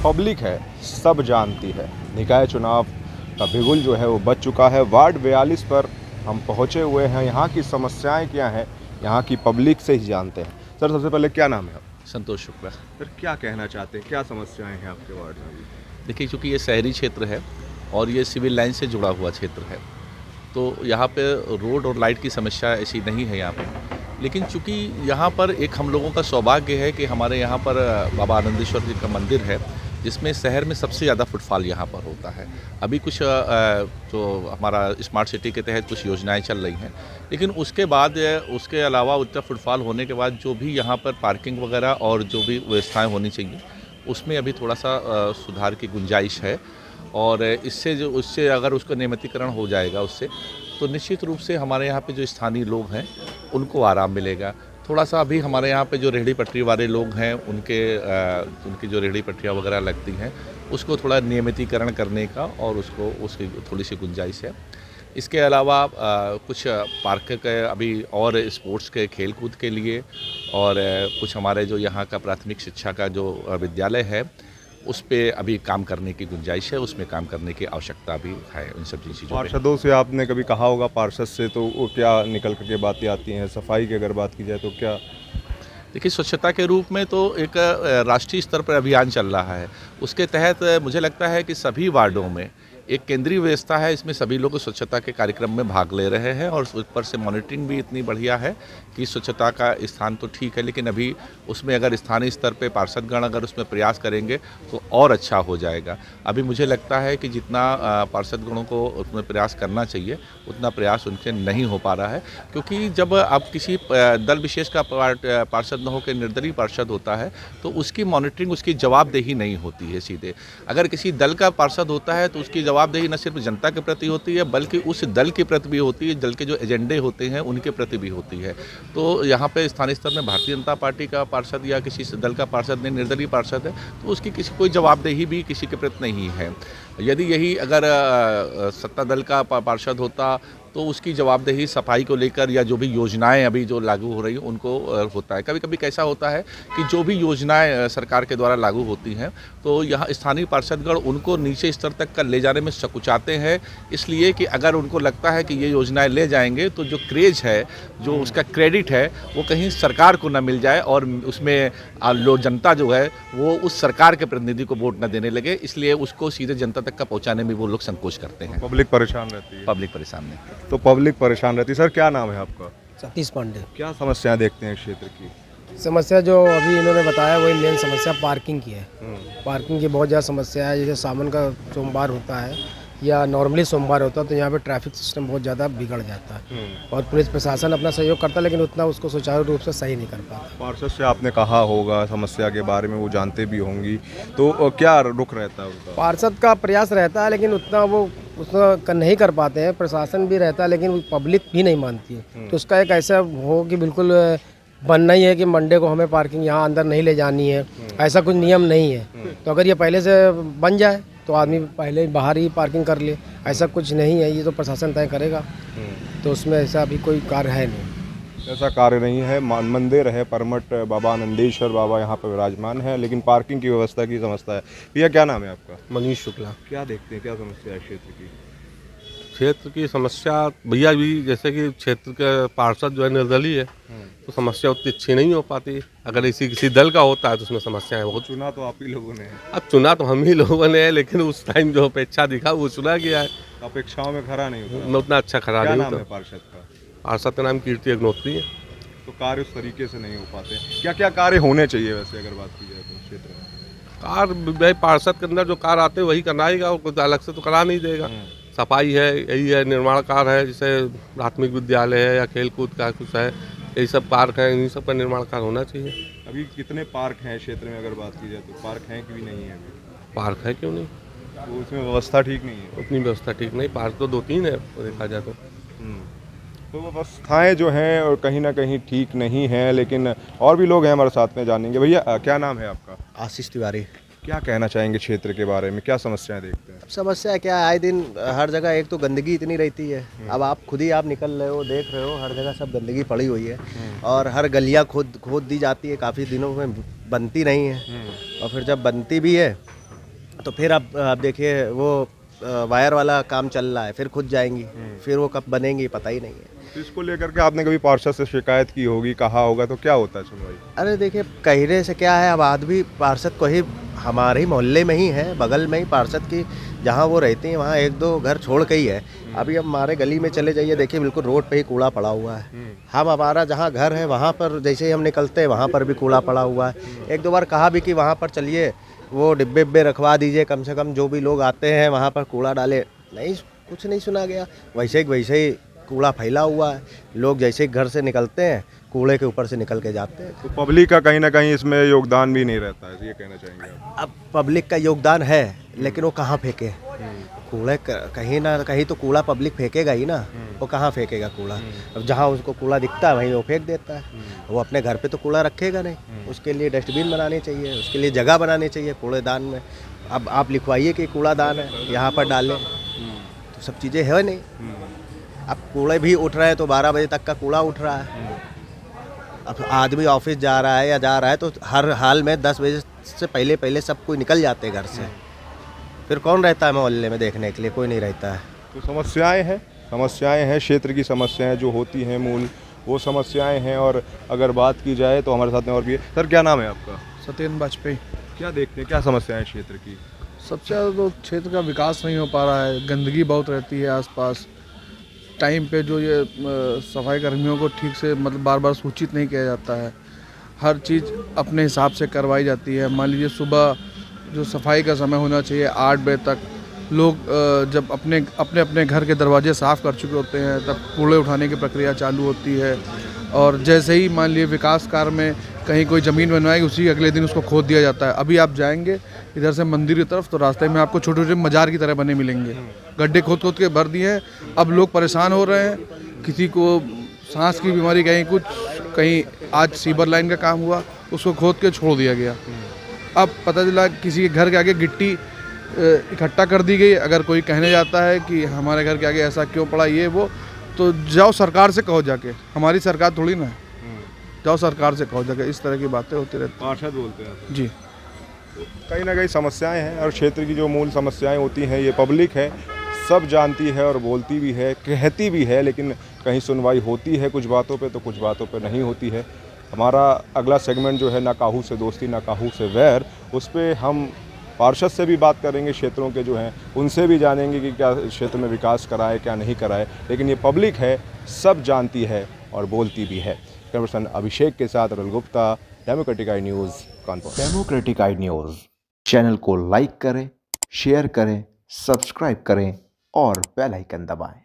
Public है सब जानती है। निकाय चुनाव का बिगुल जो है वो बज चुका है। वार्ड 42 पर हम पहुंचे हुए हैं। यहाँ की समस्याएं क्या हैं यहाँ की पब्लिक से ही जानते हैं। सर सबसे पहले क्या नाम है आप? संतोष शुक्ला। सर क्या कहना चाहते हैं, क्या समस्याएं हैं आपके वार्ड में? देखिए, चूँकि ये शहरी क्षेत्र है और ये सिविल लाइन से जुड़ा हुआ क्षेत्र है, तो यहाँ पे रोड और लाइट की समस्या ऐसी नहीं है यहाँ पे। लेकिन चूँकि यहाँ पर एक हम लोगों का सौभाग्य है कि हमारे यहाँ पर बाबा आनंदेश्वर जी का मंदिर है, जिसमें शहर में सबसे ज़्यादा फुटफॉल यहाँ पर होता है। अभी कुछ जो हमारा स्मार्ट सिटी के तहत कुछ योजनाएं चल रही हैं, लेकिन उसके बाद उसके अलावा उतना फुटफॉल होने के बाद जो भी यहाँ पर पार्किंग वगैरह और जो भी व्यवस्थाएं होनी चाहिए, उसमें अभी थोड़ा सा सुधार की गुंजाइश है। और उससे अगर उसका नियमितीकरण हो जाएगा उससे, तो निश्चित रूप से हमारे यहाँ पे जो स्थानीय लोग हैं उनको आराम मिलेगा। थोड़ा सा अभी हमारे यहाँ पे जो रेहड़ी पटरी वाले लोग हैं उनकी जो रेहड़ी पटरियाँ वगैरह लगती हैं, उसको थोड़ा नियमितीकरण करने का और उसकी थोड़ी सी गुंजाइश है। इसके अलावा कुछ पार्क के अभी और स्पोर्ट्स के खेल कूद के लिए और कुछ हमारे जो यहाँ का प्राथमिक शिक्षा का जो विद्यालय है, उस पे अभी काम करने की गुंजाइश है, उसमें काम करने की आवश्यकता भी है। उन सब चीज़ों पे पार्षदों से आपने कभी कहा होगा, पार्षद से, तो वो क्या निकल करके बातें आती हैं? सफाई की अगर बात की जाए तो क्या? देखिए, स्वच्छता के रूप में तो एक राष्ट्रीय स्तर पर अभियान चल रहा है। उसके तहत मुझे लगता है कि सभी वार्डों में एक केंद्रीय व्यवस्था है, इसमें सभी लोग स्वच्छता के कार्यक्रम में भाग ले रहे हैं और ऊपर से मॉनिटरिंग भी इतनी बढ़िया है कि स्वच्छता का स्थान तो ठीक है, लेकिन अभी उसमें अगर स्थानीय स्तर पे पार्षदगण अगर उसमें प्रयास करेंगे तो और अच्छा हो जाएगा। अभी मुझे लगता है कि जितना पार्षदगणों को उसमें प्रयास करना चाहिए उतना प्रयास उनसे नहीं हो पा रहा है, क्योंकि जब आप किसी दल विशेष का पार्षद न होकर निर्दलीय पार्षद होता है तो उसकी मॉनिटरिंग, उसकी जवाबदेही नहीं होती है सीधे। अगर किसी दल का पार्षद होता है तो उसकी जवाबदेही न सिर्फ जनता के प्रति होती है बल्कि उस दल के प्रति भी होती है, दल के जो एजेंडे होते हैं उनके प्रति भी होती है। तो यहाँ पे स्थानीय स्तर में भारतीय जनता पार्टी का पार्षद या किसी दल का पार्षद नहीं, निर्दलीय पार्षद है, तो उसकी किसी कोई जवाबदेही भी किसी के प्रति नहीं है। यदि यही अगर सत्ता दल का पार्षद होता तो उसकी जवाबदेही सफाई को लेकर या जो भी योजनाएं अभी जो लागू हो रही हैं उनको होता है। कभी कभी कैसा होता है कि जो भी योजनाएं सरकार के द्वारा लागू होती हैं तो यहाँ स्थानीय पार्षदगण उनको नीचे स्तर तक का ले जाने में सकुचाते हैं, इसलिए कि अगर उनको लगता है कि ये योजनाएं ले जाएंगे तो जो क्रेज है, जो उसका क्रेडिट है, वो कहीं सरकार को न मिल जाए और उसमें लोग जनता जो है वो उस सरकार के प्रतिनिधि को वोट न देने लगे, इसलिए उसको सीधे जनता तक का पहुँचाने में वो लोग संकोच करते हैं। पब्लिक परेशान रहती है। पब्लिक परेशान नहीं। तो पब्लिक परेशान रहती है। सर क्या नाम है आपका? सतीश पांडे। क्या समस्याएं देखते हैं क्षेत्र की? समस्या जो अभी इन्होंने बताया वही मेन समस्या पार्किंग की है। पार्किंग की बहुत ज़्यादा समस्या है। जैसे सावन का सोमवार होता है या नॉर्मली सोमवार होता है तो यहाँ पे ट्रैफिक सिस्टम बहुत ज़्यादा बिगड़ जाता है और पुलिस प्रशासन अपना सहयोग करता है, लेकिन उतना उसको सुचारू रूप से सही नहीं कर पाता। पार्षद से आपने कहा होगा समस्या के बारे में, वो जानते भी होंगी, तो क्या रुख रहता है उनका? पार्षद का प्रयास रहता है लेकिन उतना वो उसका नहीं कर पाते हैं। प्रशासन भी रहता है लेकिन पब्लिक भी नहीं मानती है। तो उसका एक ऐसा हो कि बिल्कुल बनना ही है कि मंडे को हमें पार्किंग यहाँ अंदर नहीं ले जानी है, ऐसा कुछ नियम नहीं है। तो अगर ये पहले से बन जाए तो आदमी पहले बाहर ही पार्किंग कर ले, ऐसा कुछ नहीं है। ये तो प्रशासन तय करेगा, तो उसमें ऐसा अभी कोई कार्य है नहीं। ऐसा कार्य नहीं है। मंदिर है, परमठ बाबा आनंदेश्वर बाबा यहाँ पर विराजमान है, लेकिन पार्किंग की व्यवस्था की समस्या है। भैया क्या नाम है आपका? मनीष शुक्ला। क्या देखते हैं, क्या समस्या है क्षेत्र की? क्षेत्र की समस्या भैया भी जैसे कि क्षेत्र के पार्षद जो है निर्दलीय है, तो समस्या उतनी अच्छी नहीं हो पाती। अगर किसी दल का होता है तो उसमें समस्याएं बहुत। चुना तो आप ही लोगों ने है। अब चुना तो हम ही लोगों ने है, लेकिन उस टाइम जो अपेक्षा दिखा वो चुना गया है। अपेक्षाओं में खरा नहीं होता। उतना अच्छा खरा क्या नहीं नाम है होता। पार्षद का? पार्षद का नाम कीर्ति अग्नोत्री है। तो कार्य उस तरीके से नहीं हो पाते। क्या क्या कार्य होने चाहिए वैसे अगर बात की जाए तो क्षेत्र में? भाई पार्षद के अंदर जो कार्य आते हैं वही कराएगा और कुछ अलग से तो करा नहीं देगा। सफाई है, यही है, निर्माण कार्य है, जैसे प्राथमिक विद्यालय है या खेल कूद का कुछ है, यही सब पार्क है, इन्हीं सब का निर्माण कार्य होना चाहिए। अभी कितने पार्क हैं क्षेत्र में अगर बात की जाए तो? पार्क हैं कि भी नहीं है अभी? पार्क है क्यों नहीं, तो उसमें व्यवस्था ठीक नहीं है। उतनी व्यवस्था ठीक नहीं। पार्क तो 2-3 है देखा जाए तो व्यवस्थाएं जो हैं और कहीं ना कहीं ठीक नहीं हैं, लेकिन और भी लोग हैं हमारे साथ में, जानेंगे। भैया क्या नाम है आपका? आशीष तिवारी। क्या कहना चाहेंगे क्षेत्र के बारे में, क्या समस्याएं देखते हैं? समस्या क्या है, आए दिन हर जगह एक तो गंदगी इतनी रहती है। अब आप खुद ही आप निकल रहे हो, देख रहे हो, हर जगह सब गंदगी पड़ी हुई है और हर गलियां खोद दी जाती है, काफ़ी दिनों में बनती नहीं है और फिर जब बनती भी है तो फिर आप देखिए वो वायर वाला काम चल रहा है, फिर खुद जाएंगी, फिर वो कब बनेंगी पता ही नहीं है। तो इसको लेकर के आपने कभी पार्षद से शिकायत की होगी, कहा होगा, तो क्या होता है सुनवाई? अरे देखिए कहने से क्या है, अब आदमी पार्षद को ही, हमारे ही मोहल्ले में ही है, बगल में ही पार्षद की जहाँ वो रहती हैं वहाँ 1-2 घर छोड़ के ही है। अभी अब हमारे गली में चले जाइए, देखिए बिल्कुल रोड पे ही कूड़ा पड़ा हुआ है। हम हमारा जहाँ घर है वहाँ पर जैसे ही हम निकलते हैं वहाँ पर भी कूड़ा पड़ा हुआ है। 1-2 बार कहा भी कि वहाँ पर चलिए वो डिब्बे रखवा दीजिए, कम से कम जो भी लोग आते हैं वहाँ पर कूड़ा डाले, नहीं, कुछ नहीं सुना गया। वैसे ही कूड़ा फैला हुआ है, लोग जैसे घर से निकलते हैं कूड़े के ऊपर से निकल के जाते हैं। तो पब्लिक का कहीं ना कहीं इसमें योगदान भी नहीं रहता है, ये कहना चाहेंगे आप? अब पब्लिक का योगदान है, लेकिन वो कहाँ फेंके कूड़े? कहीं ना कहीं तो कूड़ा पब्लिक फेंकेगा ही ना, वो कहाँ फेंकेगा कूड़ा? अब जहाँ उसको कूड़ा दिखता है वहीं वो फेंक देता है। वो अपने घर पे तो कूड़ा रखेगा नहीं, उसके लिए डस्टबिन बनानी चाहिए, उसके लिए जगह बनानी चाहिए कूड़ेदान में। अब आप लिखवाइए कि कूड़ादान है यहाँ पर डालें, तो सब चीज़ें है नहीं। अब कूड़े भी उठ रहे हैं तो 12 बजे तक का कूड़ा उठ रहा है। अब आदमी ऑफिस जा रहा है या जा रहा है तो हर हाल में 10 बजे से पहले सब कोई निकल जाते हैं घर से, फिर कौन रहता है मोहल्ले में देखने के लिए? कोई नहीं रहता है। तो समस्याएं हैं, क्षेत्र की समस्याएं जो होती हैं मूल, वो समस्याएं हैं। और अगर बात की जाए तो हमारे साथ में और भी है। सर, क्या नाम है आपका? सत्येंद्र वाजपेयी। क्या देखते हैं, क्या समस्याएं हैं क्षेत्र की? सबसे ज़्यादा तो क्षेत्र का विकास नहीं हो पा रहा है, गंदगी बहुत रहती है आसपास। टाइम पे जो ये सफाई कर्मियों को ठीक से मतलब बार बार सूचित नहीं किया जाता है, हर चीज़ अपने हिसाब से करवाई जाती है। मान लीजिए सुबह जो सफाई का समय होना चाहिए 8 बजे तक, लोग जब अपने घर के दरवाजे साफ़ कर चुके होते हैं तब कूड़े उठाने की प्रक्रिया चालू होती है। और जैसे ही मान लीजिए विकास कार्य में कहीं कोई ज़मीन बनवाएगी, उसी अगले दिन उसको खोद दिया जाता है। अभी आप जाएंगे इधर से मंदिर की तरफ तो रास्ते में आपको छोटे छोटे मजार की तरह बने मिलेंगे, गड्ढे खोद के भर दिए हैं। अब लोग परेशान हो रहे हैं, किसी को सांस की बीमारी, कहीं आज सीवर लाइन का काम हुआ, उसको खोद के छोड़ दिया गया। अब पता चला किसी के घर के आगे गिट्टी इकट्ठा कर दी गई। अगर कोई कहने जाता है कि हमारे घर के आगे ऐसा क्यों पड़ा, ये वो, तो जाओ सरकार से कहो जाके, हमारी सरकार थोड़ी ना है, जाओ सरकार से कहो जाके। इस तरह की बातें होती रहती पार्षद बोलते हैं हैं। जी, कहीं ना कहीं समस्याएं हैं। और क्षेत्र की जो मूल समस्याएं होती हैं, ये पब्लिक है, सब जानती है और बोलती भी है, कहती भी है, लेकिन कहीं सुनवाई होती है कुछ बातों पे तो कुछ बातों पे नहीं होती है। हमारा अगला सेगमेंट जो है ना काहू से दोस्ती ना काहू से वैर, उस पर हम पार्षद से भी बात करेंगे, क्षेत्रों के जो हैं उनसे भी जानेंगे कि क्या क्षेत्र में विकास कराए क्या नहीं कराए। लेकिन ये पब्लिक है, सब जानती है और बोलती भी है। कैमरा पर्सन अभिषेक के साथ Arul Gupta, democratic I news, Kanpur. Democratic I news channel को लाइक करें, शेयर करें, सब्सक्राइब करें और बेल आइकन दबाएं।